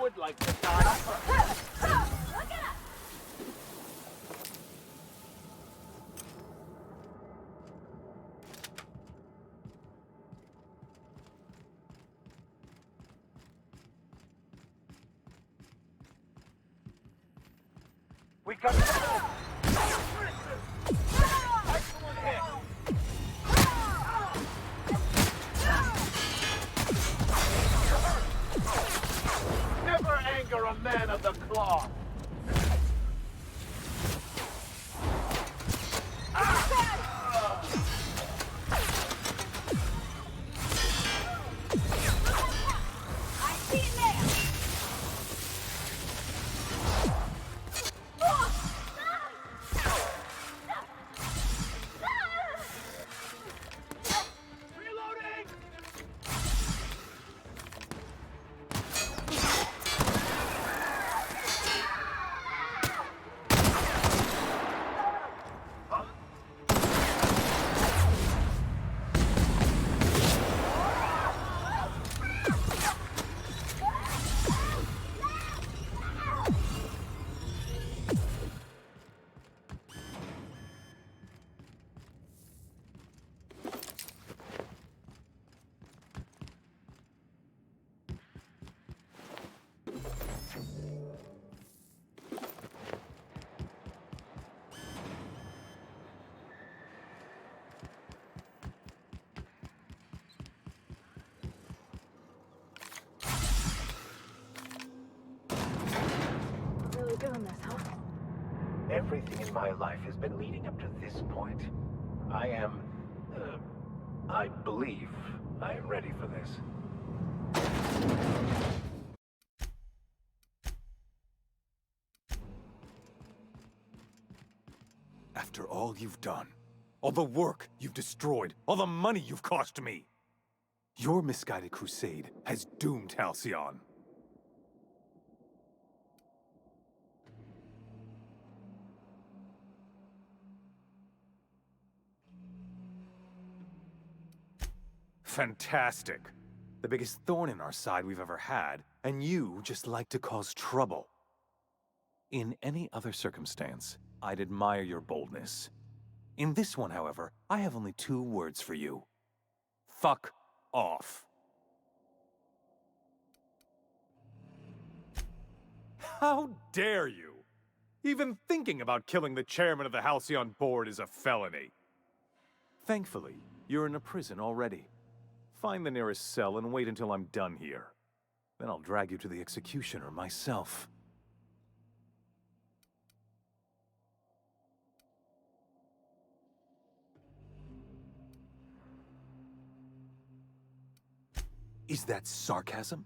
would like to die first. Look at us! We got to go! Excellent hit! Never anger a man of the claw! Doing this, huh? Everything in my life has been leading up to this point. I believe I am ready for this. After all you've done, all the work you've destroyed, all the money you've cost me, your misguided crusade has doomed Halcyon. Fantastic. The biggest thorn in our side we've ever had, and you just like to cause trouble. In any other circumstance, I'd admire your boldness. In this one, however, I have only 2 words for you. Fuck off. How dare you? Even thinking about killing the chairman of the Halcyon board is a felony. Thankfully, you're in a prison already. Find the nearest cell and wait until I'm done here. Then I'll drag you to the executioner myself. Is that sarcasm?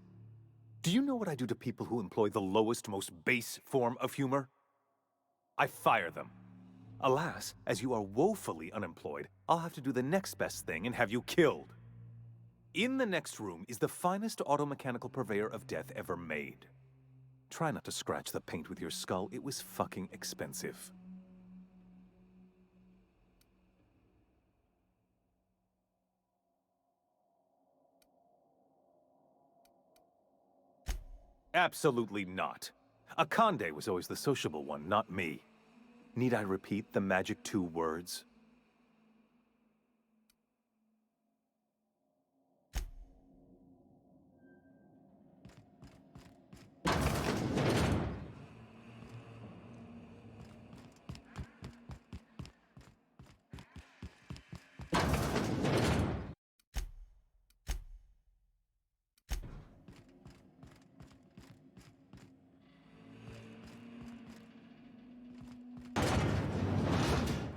Do you know what I do to people who employ the lowest, most base form of humor? I fire them. Alas, as you are woefully unemployed, I'll have to do the next best thing and have you killed. In the next room is the finest automechanical purveyor of death ever made. Try not to scratch the paint with your skull, it was fucking expensive. Absolutely not. Akande was always the sociable one, not me. Need I repeat the magic 2 words?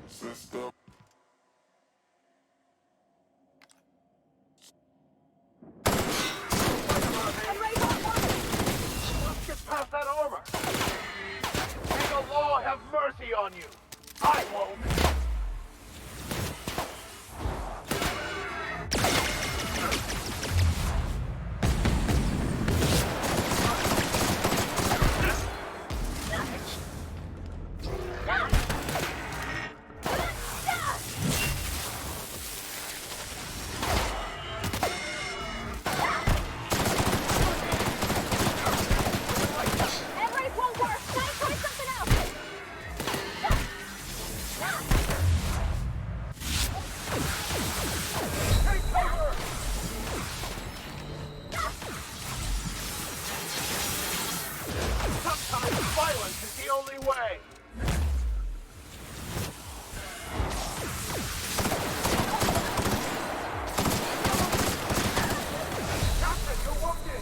System. Let's get past that armor! May the law have mercy on you! I won't! only way. Captain, you're wounded.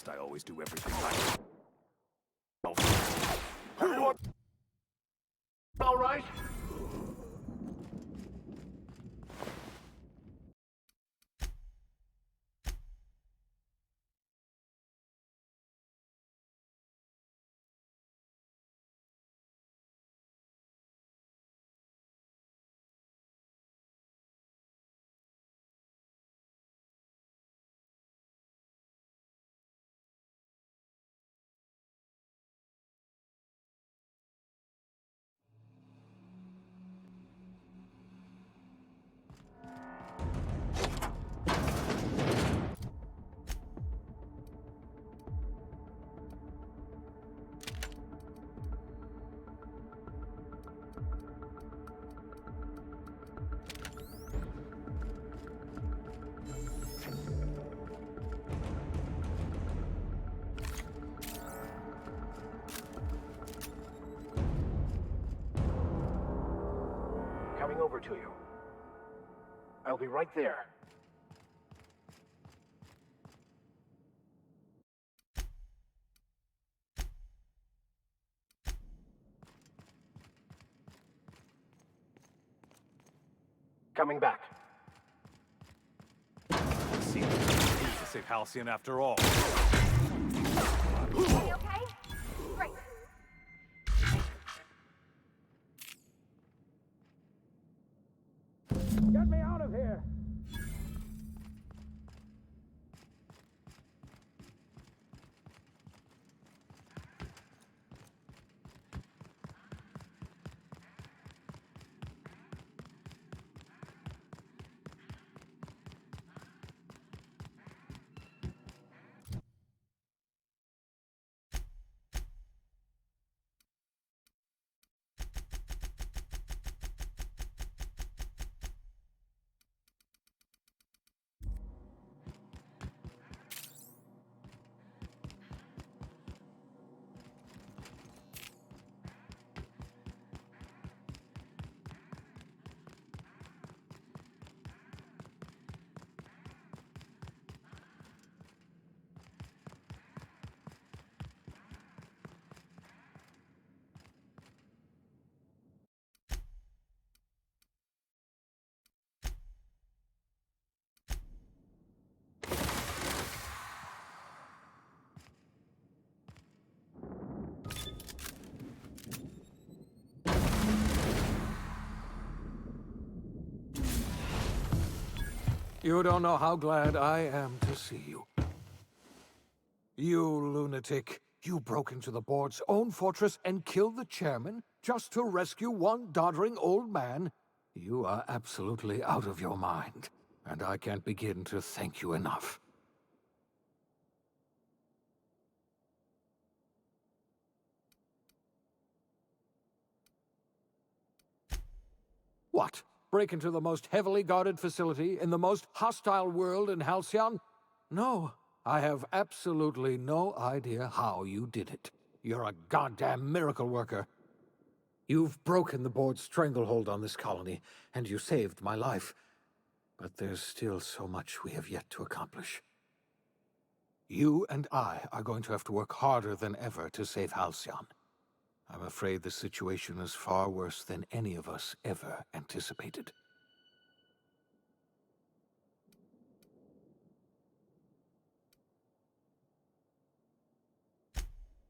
must I always do everything myself? Everyone, all right? Coming over to you. I'll be right there. Coming back. Seems to save Halcyon after all. Okay, okay? Great. Get me out of here! You don't know how glad I am to see you. You lunatic. You broke into the board's own fortress and killed the chairman just to rescue one doddering old man? You are absolutely out of your mind, and I can't begin to thank you enough. What? Break into the most heavily guarded facility in the most hostile world in Halcyon? No, I have absolutely no idea how you did it. You're a goddamn miracle worker. You've broken the board's stranglehold on this colony, and you saved my life. But there's still so much we have yet to accomplish. You and I are going to have to work harder than ever to save Halcyon. I'm afraid the situation is far worse than any of us ever anticipated.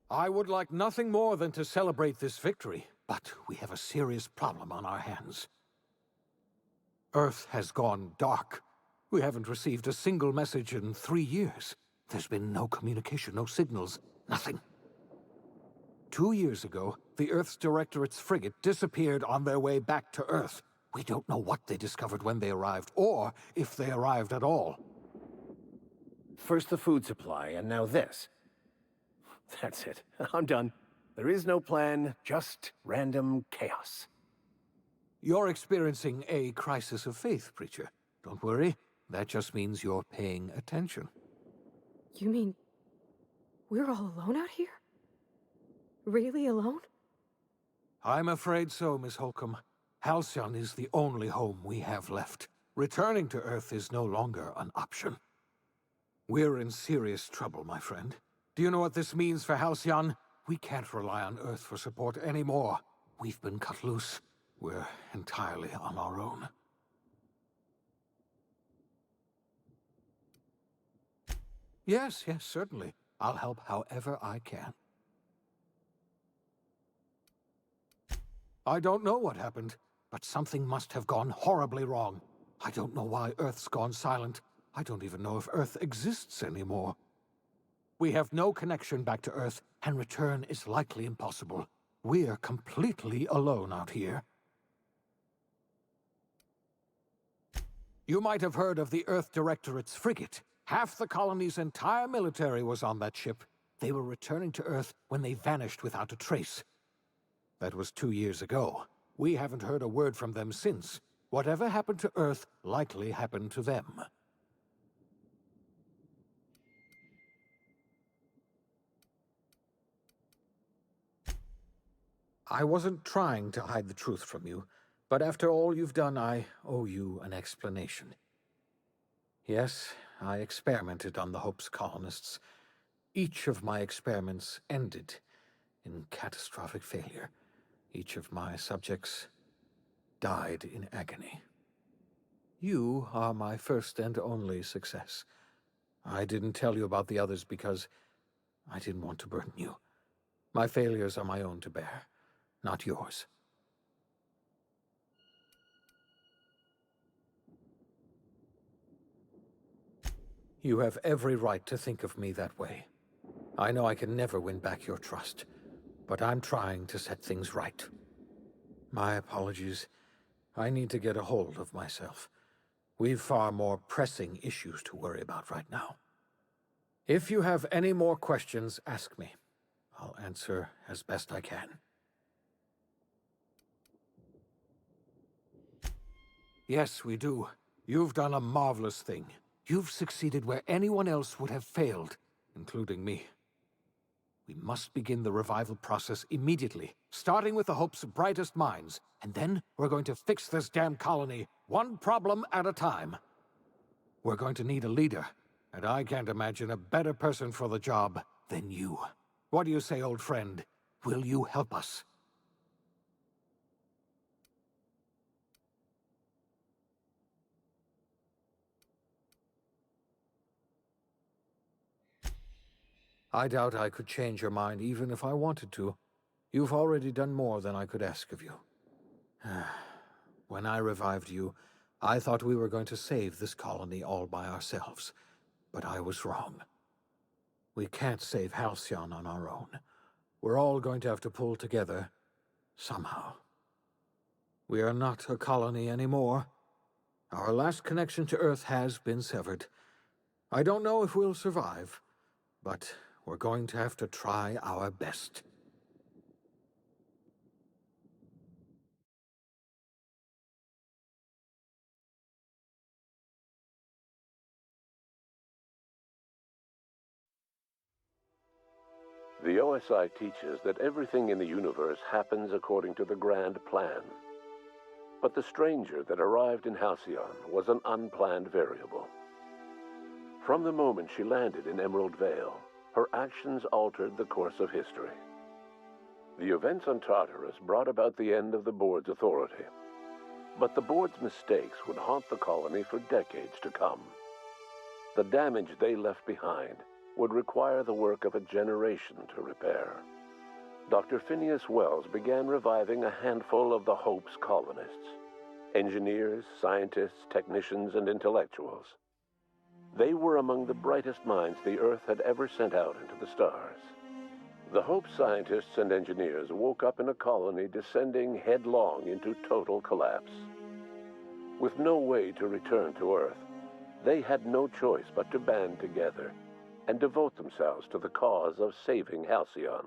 I would like nothing more than to celebrate this victory, but we have a serious problem on our hands. Earth has gone dark. We haven't received a single message in 3 years. There's been no communication, no signals, nothing. 2 years ago, the Earth's Directorate's frigate disappeared on their way back to Earth. We don't know what they discovered when they arrived, or if they arrived at all. First the food supply, and now this. That's it. I'm done. There is no plan, just random chaos. You're experiencing a crisis of faith, Preacher. Don't worry. That just means you're paying attention. You mean we're all alone out here? Really alone? I'm afraid so, Miss Holcomb. Halcyon is the only home we have left. Returning to Earth is no longer an option. We're in serious trouble, my friend. Do you know what this means for Halcyon? We can't rely on Earth for support anymore. We've been cut loose. We're entirely on our own. Yes, certainly. I'll help however I can. I don't know what happened, but something must have gone horribly wrong. I don't know why Earth's gone silent. I don't even know if Earth exists anymore. We have no connection back to Earth, and return is likely impossible. We're completely alone out here. You might have heard of the Earth Directorate's frigate. Half the colony's entire military was on that ship. They were returning to Earth when they vanished without a trace. That was 2 years ago. We haven't heard a word from them since. Whatever happened to Earth likely happened to them. I wasn't trying to hide the truth from you, but after all you've done, I owe you an explanation. Yes, I experimented on the Hope's colonists. Each of my experiments ended in catastrophic failure. Each of my subjects died in agony. You are my first and only success. I didn't tell you about the others because I didn't want to burden you. My failures are my own to bear, not yours. You have every right to think of me that way. I know I can never win back your trust, but I'm trying to set things right. My apologies. I need to get a hold of myself. We've far more pressing issues to worry about right now. If you have any more questions, ask me. I'll answer as best I can. Yes, we do. You've done a marvelous thing. You've succeeded where anyone else would have failed, including me. We must begin the revival process immediately, starting with the Hope's brightest minds, and then we're going to fix this damn colony, one problem at a time. We're going to need a leader, and I can't imagine a better person for the job than you. What do you say, old friend? Will you help us? I doubt I could change your mind even if I wanted to. You've already done more than I could ask of you. When I revived you, I thought we were going to save this colony all by ourselves. But I was wrong. We can't save Halcyon on our own. We're all going to have to pull together, somehow. We are not a colony anymore. Our last connection to Earth has been severed. I don't know if we'll survive, but we're going to have to try our best. The OSI teaches that everything in the universe happens according to the grand plan. But the stranger that arrived in Halcyon was an unplanned variable. From the moment she landed in Emerald Vale, her actions altered the course of history. The events on Tartarus brought about the end of the board's authority. But the board's mistakes would haunt the colony for decades to come. The damage they left behind would require the work of a generation to repair. Dr. Phineas Wells began reviving a handful of the Hope's colonists. Engineers, scientists, technicians, and intellectuals. They were among the brightest minds the Earth had ever sent out into the stars. The Hope scientists and engineers woke up in a colony descending headlong into total collapse. With no way to return to Earth, they had no choice but to band together and devote themselves to the cause of saving Halcyon.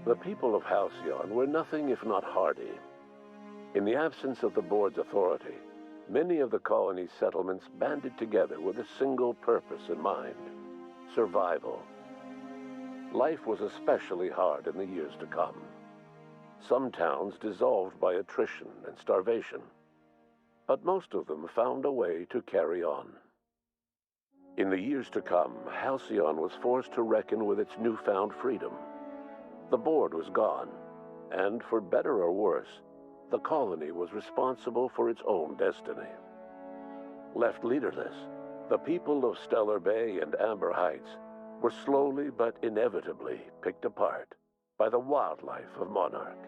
The people of Halcyon were nothing if not hardy. In the absence of the board's authority, many of the colony's settlements banded together with a single purpose in mind: survival. Life was especially hard in the years to come. Some towns dissolved by attrition and starvation, but most of them found a way to carry on. In the years to come, Halcyon was forced to reckon with its newfound freedom. The board was gone, and for better or worse, the colony was responsible for its own destiny. Left leaderless, the people of Stellar Bay and Amber Heights were slowly but inevitably picked apart by the wildlife of Monarch.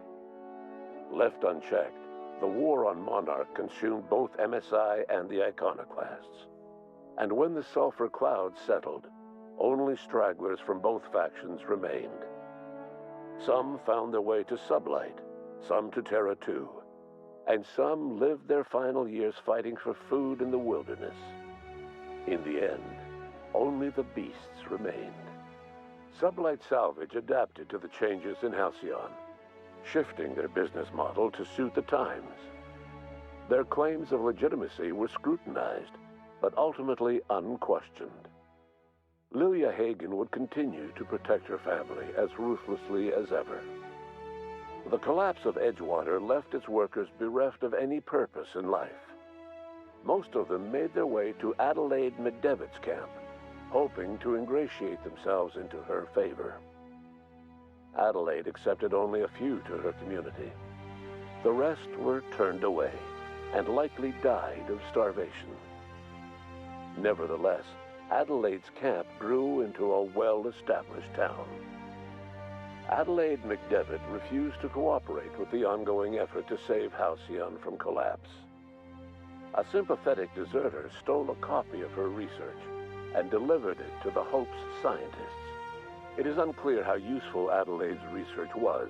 Left unchecked, the war on Monarch consumed both MSI and the Iconoclasts. And when the sulfur clouds settled, only stragglers from both factions remained. Some found their way to Sublight, some to Terra 2, and some lived their final years fighting for food in the wilderness. In the end, only the beasts remained. Sublight Salvage adapted to the changes in Halcyon, shifting their business model to suit the times. Their claims of legitimacy were scrutinized, but ultimately unquestioned. Lilia Hagen would continue to protect her family as ruthlessly as ever. The collapse of Edgewater left its workers bereft of any purpose in life. Most of them made their way to Adelaide McDevitt's camp, hoping to ingratiate themselves into her favor. Adelaide accepted only a few to her community. The rest were turned away and likely died of starvation. Nevertheless, Adelaide's camp grew into a well-established town. Adelaide McDevitt refused to cooperate with the ongoing effort to save Halcyon from collapse. A sympathetic deserter stole a copy of her research and delivered it to the Hope's scientists. It is unclear how useful Adelaide's research was.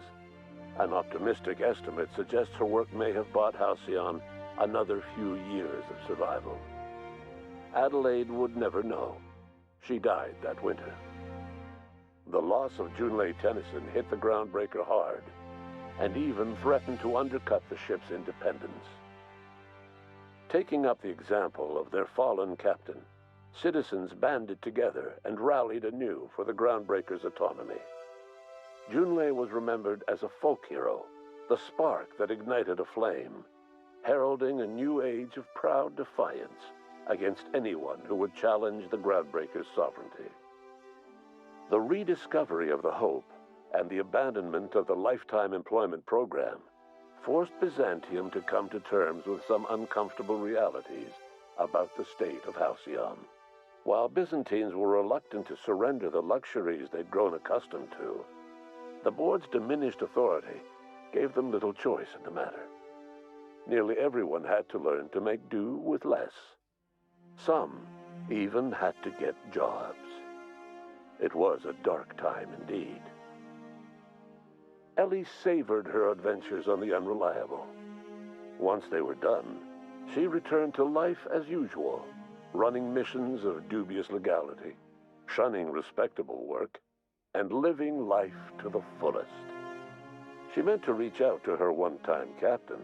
An optimistic estimate suggests her work may have bought Halcyon another few years of survival. Adelaide would never know. She died that winter. The loss of Junlei Tennyson hit the Groundbreaker hard, and even threatened to undercut the ship's independence. Taking up the example of their fallen captain, citizens banded together and rallied anew for the Groundbreaker's autonomy. Junlei was remembered as a folk hero, the spark that ignited a flame, heralding a new age of proud defiance against anyone who would challenge the Groundbreaker's sovereignty. The rediscovery of the Hope and the abandonment of the lifetime employment program forced Byzantium to come to terms with some uncomfortable realities about the state of Halcyon. While Byzantines were reluctant to surrender the luxuries they'd grown accustomed to, the board's diminished authority gave them little choice in the matter. Nearly everyone had to learn to make do with less. Some even had to get jobs. It was a dark time indeed. Ellie savored her adventures on the Unreliable. Once they were done, she returned to life as usual, running missions of dubious legality, shunning respectable work, and living life to the fullest. She meant to reach out to her one-time captain,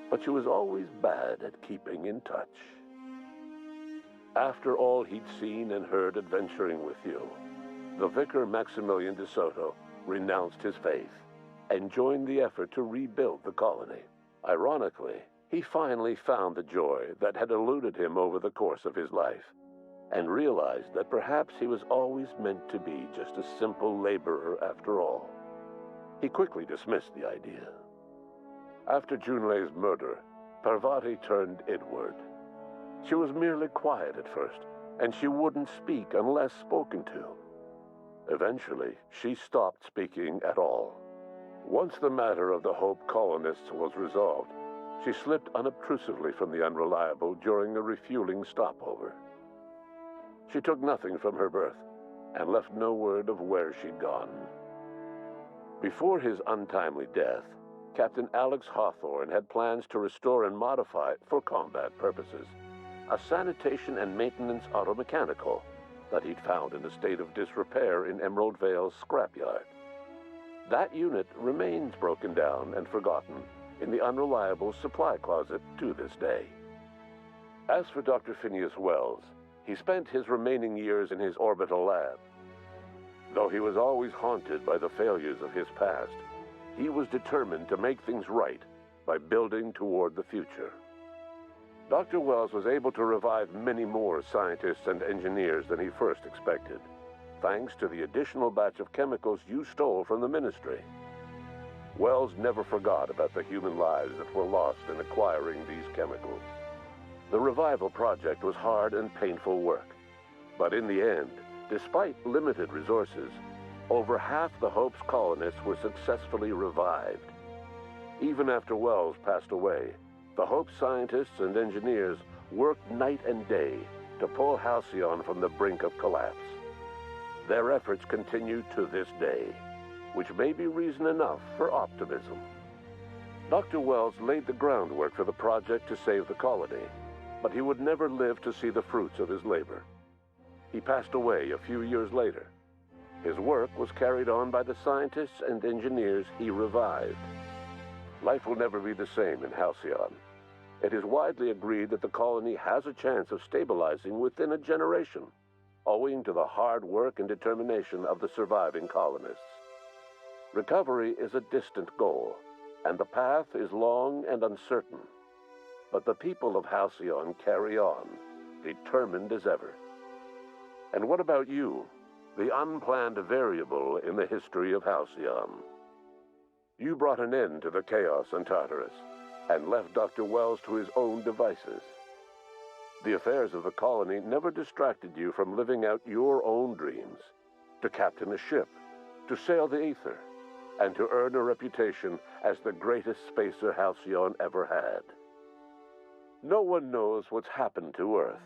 but she was always bad at keeping in touch. After all he'd seen and heard adventuring with you, the Vicar Maximilian de Soto renounced his faith and joined the effort to rebuild the colony. Ironically, he finally found the joy that had eluded him over the course of his life, and realized that perhaps he was always meant to be just a simple laborer after all. He quickly dismissed the idea. After Junlei's murder, Parvati turned inward. She was merely quiet at first, and she wouldn't speak unless spoken to. Eventually, she stopped speaking at all. Once the matter of the Hope colonists was resolved, she slipped unobtrusively from the Unreliable during a refueling stopover. She took nothing from her berth and left no word of where she'd gone. Before his untimely death, Captain Alex Hawthorne had plans to restore and modify, for combat purposes, a sanitation and maintenance automechanical that he'd found in a state of disrepair in Emerald Vale's scrapyard. That unit remains broken down and forgotten in the Unreliable supply closet to this day. As for Dr. Phineas Wells, he spent his remaining years in his orbital lab. Though he was always haunted by the failures of his past, he was determined to make things right by building toward the future. Dr. Wells was able to revive many more scientists and engineers than he first expected, thanks to the additional batch of chemicals you stole from the Ministry. Wells never forgot about the human lives that were lost in acquiring these chemicals. The revival project was hard and painful work, but in the end, despite limited resources, over half the Hope's colonists were successfully revived. Even after Wells passed away, the Hope scientists and engineers worked night and day to pull Halcyon from the brink of collapse. Their efforts continue to this day, which may be reason enough for optimism. Dr. Wells laid the groundwork for the project to save the colony, but he would never live to see the fruits of his labor. He passed away a few years later. His work was carried on by the scientists and engineers he revived. Life will never be the same in Halcyon. It is widely agreed that the colony has a chance of stabilizing within a generation, owing to the hard work and determination of the surviving colonists. Recovery is a distant goal, and the path is long and uncertain. But the people of Halcyon carry on, determined as ever. And what about you, the unplanned variable in the history of Halcyon? You brought an end to the chaos on Tartarus, and left Dr. Wells to his own devices. The affairs of the colony never distracted you from living out your own dreams, to captain a ship, to sail the ether, and to earn a reputation as the greatest spacer Halcyon ever had. No one knows what's happened to Earth,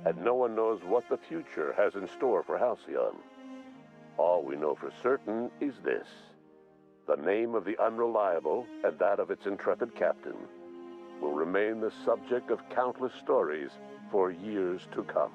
and no one knows what the future has in store for Halcyon. All we know for certain is this: the name of the Unreliable and that of its intrepid captain will remain the subject of countless stories for years to come.